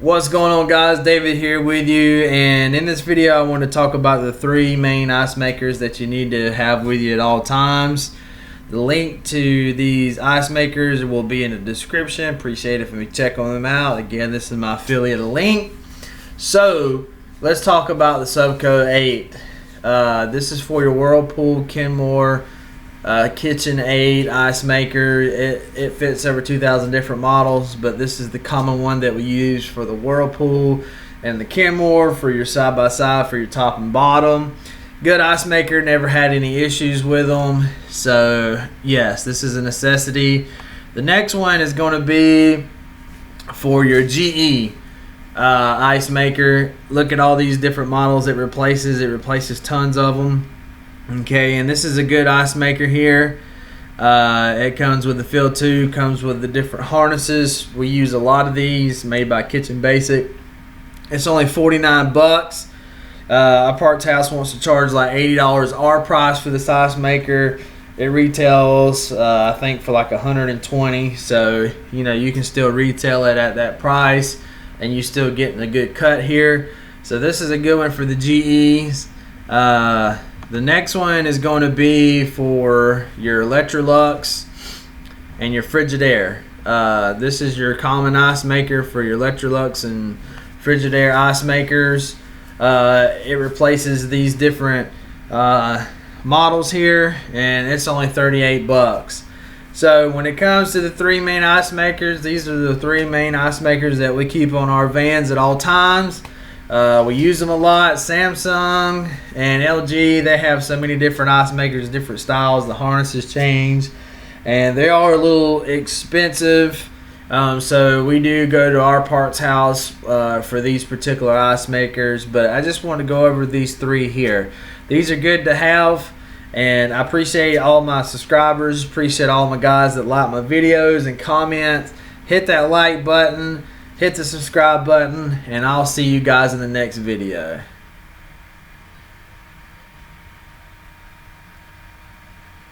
What's going on, guys? David here with you, and in this video I want to talk about the three main ice makers that you need to have with you at all times. The link to these ice makers will be in the description. Appreciate it if you check on them out. Again, this is my affiliate link. So let's talk about the Subco 8. This is for your Whirlpool Kenmore Kitchen 8 ice maker. It fits over 2,000 different models, but this is the common one that we use for the Whirlpool and the Kenmore for your side-by-side for your top and bottom. Good ice maker, never had any issues with them, so yes, this is a necessity. The next one is going to be for your GE ice maker. Look at all these different models it replaces tons of them. Okay, and this is a good ice maker here. It comes with the fill tube, comes with the different harnesses. We use a lot of these, made by Kitchen Basic. It's only 49 bucks. Appliance House wants to charge like $80 our price for this ice maker. It retails I think for like 120, so you know you can still retail it at that price and you still getting a good cut here. So this is a good one for the GEs. The next one is going to be for your Electrolux and your Frigidaire. This is your common ice maker for your Electrolux and Frigidaire ice makers. It replaces these different models here, and it's only 38 bucks. So when it comes to the three main ice makers, these are the three main ice makers that we keep on our vans at all times. We use them a lot. Samsung and LG, they have so many different ice makers, different styles. The harnesses change, and they are a little expensive. So we do go to our parts house for these particular ice makers, but I just want to go over these three here. These are good to have, and I appreciate all my subscribers, appreciate all my guys that like my videos and comment. Hit that like button, hit the subscribe button, and I'll see you guys in the next video.